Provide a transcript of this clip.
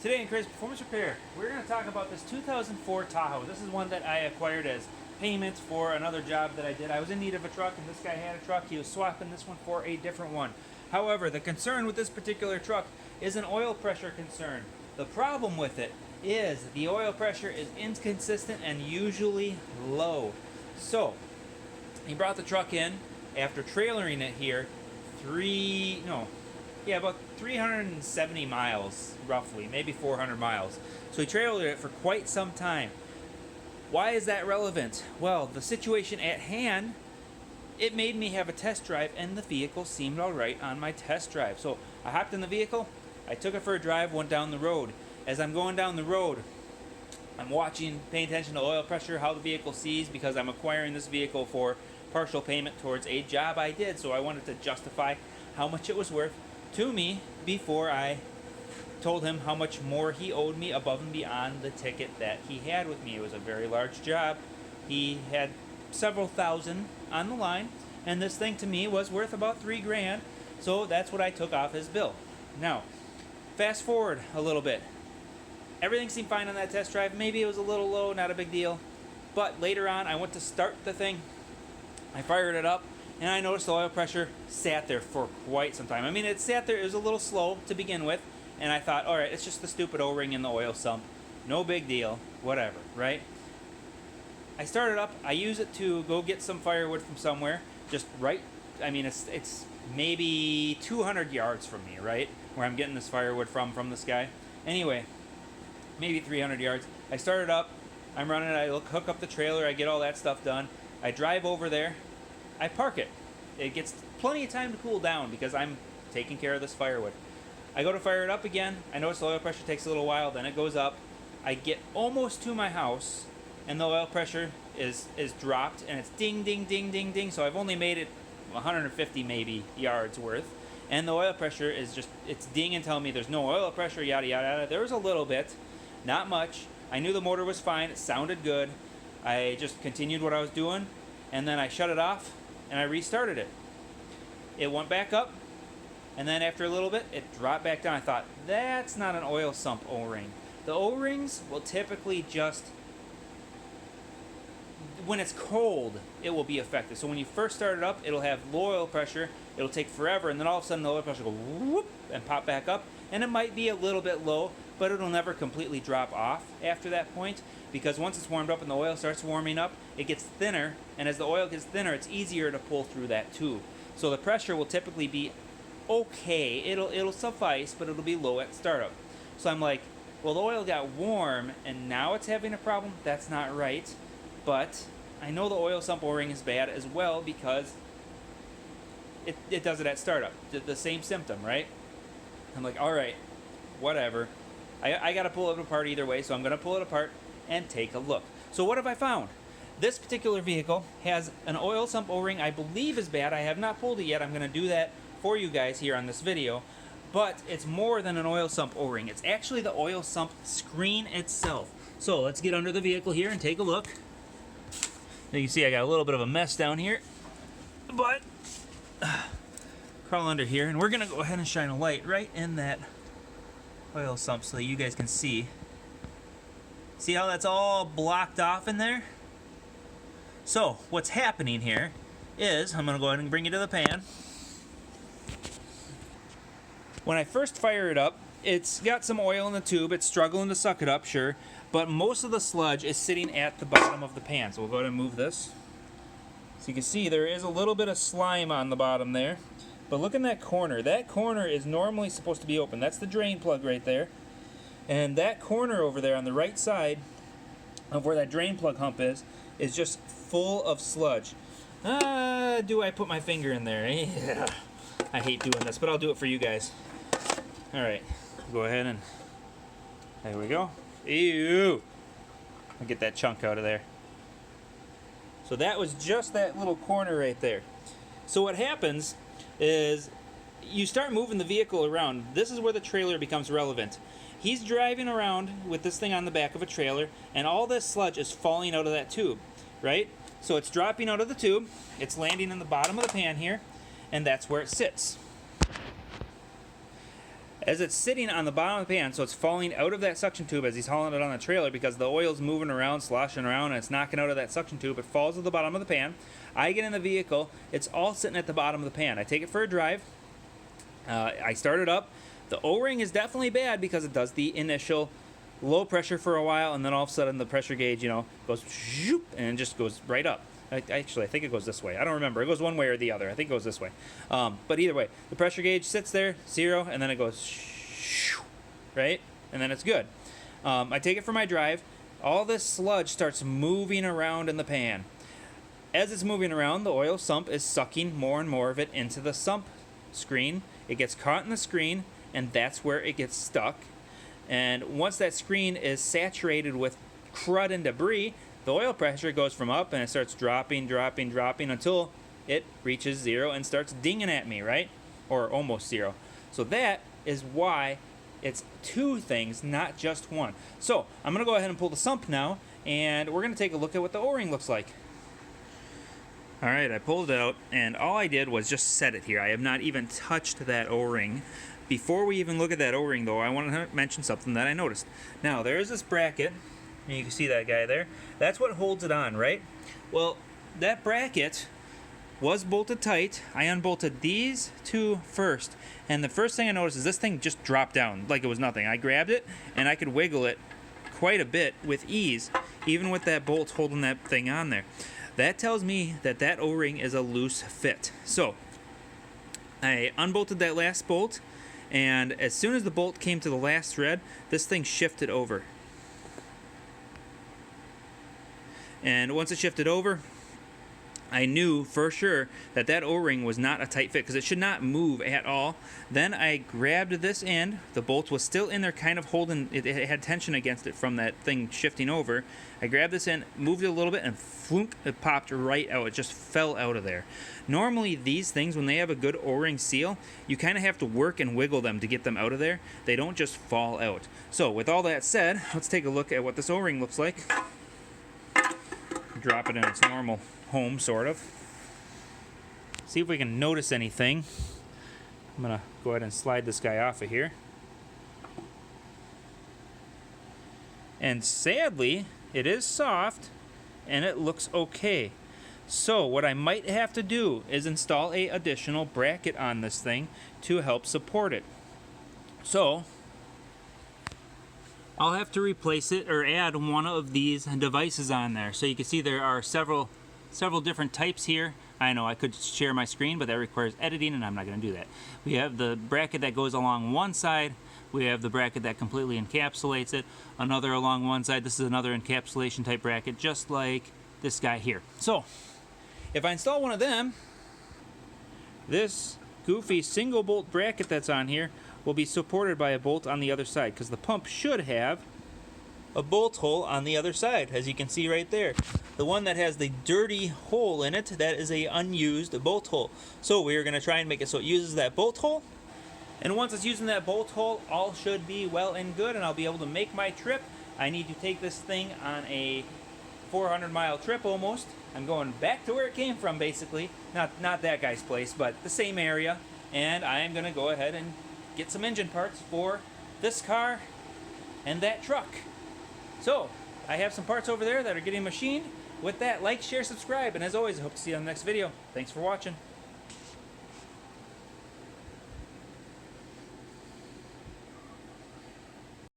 Today in Crazy Performance Repair, we're going to talk about this 2004 Tahoe. This is one that I acquired as payment for another job that I did. I was in need of a truck, and this guy had a truck. He was swapping this one for a different one. However, the concern with this particular truck is an oil pressure concern. The problem with it is the oil pressure is inconsistent and usually low. So, he brought the truck in after trailering it here about 370 miles, roughly, maybe 400 miles. So he trailered it for quite some time. Why is that relevant? Well, the situation at hand, it made me have a test drive, and the vehicle seemed all right on my test drive. So I hopped in the vehicle, I took it for a drive, went down the road. As I'm going down the road, I'm watching, paying attention to oil pressure, how the vehicle sees, because I'm acquiring this vehicle for partial payment towards a job I did. So I wanted to justify how much it was worth to me before I told him how much more he owed me above and beyond the ticket that he had with me. It was a very large job. He had several thousand on the line, and this thing to me was worth about $3,000, so that's what I took off his bill. Now, fast forward a little bit. Everything seemed fine on that test drive. Maybe it was a little low, not a big deal. But later on, I went to start the thing. I fired it up, and I noticed the oil pressure sat there for quite some time. I mean, it sat there, it was a little slow to begin with, and I thought, all right, it's just the stupid O-ring in the oil sump. No big deal, whatever, right? I started up, I use it to go get some firewood from somewhere, just right, I mean, it's maybe 200 yards from me, right? Where I'm getting this firewood from this guy. Anyway, maybe 300 yards. I started up, I'm running, I hook up the trailer, I get all that stuff done. I drive over there, I park it. It gets plenty of time to cool down because I'm taking care of this firewood. I go to fire it up again. I notice the oil pressure takes a little while, then it goes up. I get almost to my house, and the oil pressure is dropped, and it's ding, ding, ding, ding, ding. So I've only made it 150 maybe yards worth, and the oil pressure is just, it's dinging, telling me there's no oil pressure, yada, yada, yada. There was a little bit, not much. I knew the motor was fine. It sounded good. I just continued what I was doing, and then I shut it off, and I restarted it. It went back up, and then after a little bit, it dropped back down. I thought, that's not an oil sump O-ring. The O-rings will typically just, when it's cold, it will be affected. So when you first start it up, it'll have low oil pressure, it'll take forever, and then all of a sudden the oil pressure will go whoop and pop back up, and it might be a little bit low, but it'll never completely drop off after that point, because once it's warmed up and the oil starts warming up, it gets thinner, and as the oil gets thinner, it's easier to pull through that tube. So the pressure will typically be okay. It'll suffice, but it'll be low at startup. So I'm like, well, the oil got warm, and now it's having a problem? That's not right. But I know the oil sump O-ring is bad as well because it does it at startup. The same symptom, right? I'm like, all right, whatever. I got to pull it apart either way, so I'm going to pull it apart and take a look. So what have I found? This particular vehicle has an oil sump O-ring I believe is bad. I have not pulled it yet. I'm going to do that for you guys here on this video. But it's more than an oil sump O-ring. It's actually the oil sump screen itself. So let's get under the vehicle here and take a look. Now you can see I got a little bit of a mess down here. But crawl under here, and we're going to go ahead and shine a light right in that oil sump so that you guys can see. See how that's all blocked off in there? So, what's happening here is, I'm going to go ahead and bring you to the pan. When I first fire it up, it's got some oil in the tube. It's struggling to suck it up, sure. But most of the sludge is sitting at the bottom of the pan. So we'll go ahead and move this. So you can see there is a little bit of slime on the bottom there. But look in that corner. That corner is normally supposed to be open. That's the drain plug right there. And that corner over there on the right side of where that drain plug hump is just full of sludge. Do I put my finger in there? Yeah. I hate doing this, but I'll do it for you guys. Alright, go ahead and there we go. Ew! I'll get that chunk out of there. So that was just that little corner right there. So what happens is you start moving the vehicle around. This is where the trailer becomes relevant. He's driving around with this thing on the back of a trailer, and all this sludge is falling out of that tube, right? So it's dropping out of the tube, it's landing in the bottom of the pan here, and that's where it sits. As it's sitting on the bottom of the pan, so it's falling out of that suction tube as he's hauling it on the trailer because the oil's moving around, sloshing around, and it's knocking out of that suction tube. It falls to the bottom of the pan. I get in the vehicle. It's all sitting at the bottom of the pan. I take it for a drive. I start it up. The O-ring is definitely bad because it does the initial low pressure for a while, and then all of a sudden the pressure gauge, goes zoop, and just goes right up. Actually, I think it goes this way. I don't remember. It goes one way or the other. I think it goes this way. But either way, the pressure gauge sits there, 0, and then it goes right? And then it's good. I take it for my drive. All this sludge starts moving around in the pan. As it's moving around, the oil sump is sucking more and more of it into the sump screen. It gets caught in the screen, and that's where it gets stuck. And once that screen is saturated with crud and debris, the oil pressure goes from up and it starts dropping until it reaches 0 and starts dinging at me, right? Or almost 0. So that is why it's 2 things, not just 1. So I'm going to go ahead and pull the sump now, and we're going to take a look at what the O-ring looks like. All right, I pulled it out, and all I did was just set it here. I have not even touched that O-ring. Before we even look at that O-ring, though, I want to mention something that I noticed. Now, there is this bracket. And you can see that guy there. That's what holds it on, right? Well, that bracket was bolted tight. I unbolted these 2 first. And the first thing I noticed is this thing just dropped down like it was nothing. I grabbed it, and I could wiggle it quite a bit with ease, even with that bolt holding that thing on there. That tells me that that O-ring is a loose fit. So, I unbolted that last bolt, and as soon as the bolt came to the last thread, this thing shifted over. And once it shifted over, I knew for sure that that O-ring was not a tight fit because it should not move at all. Then I grabbed this end. The bolt was still in there, kind of holding it. It had tension against it from that thing shifting over. I grabbed this end, moved it a little bit, and flunk, it popped right out. It just fell out of there. Normally, these things, when they have a good O-ring seal, you kind of have to work and wiggle them to get them out of there. They don't just fall out. So with all that said, let's take a look at what this O-ring looks like. Drop it in its normal home, sort of. See if we can notice anything. I'm gonna go ahead and slide this guy off of here. And sadly, it is soft and it looks okay. So what I might have to do is install an additional bracket on this thing to help support it. So I'll have to replace it or add one of these devices on there. So you can see there are several different types here. I know I could share my screen, but that requires editing, and I'm not going to do that. We have the bracket that goes along one side. We have the bracket that completely encapsulates it. Another along one side. This is another encapsulation type bracket, just like this guy here. So if I install one of them, this goofy single bolt bracket that's on here will be supported by a bolt on the other side, because the pump should have a bolt hole on the other side, as you can see right there. The one that has the dirty hole in it, that is a unused bolt hole. So we're going to try and make it so it uses that bolt hole, and once it's using that bolt hole, all should be well and good, and I'll be able to make my trip. I need to take this thing on a 400-mile trip almost. I'm going back to where it came from, basically. Not that guy's place, but the same area, and I am going to go ahead and get some engine parts for this car and that truck. So, I have some parts over there that are getting machined. With that, like, share, subscribe, and as always, I hope to see you on the next video. Thanks for watching.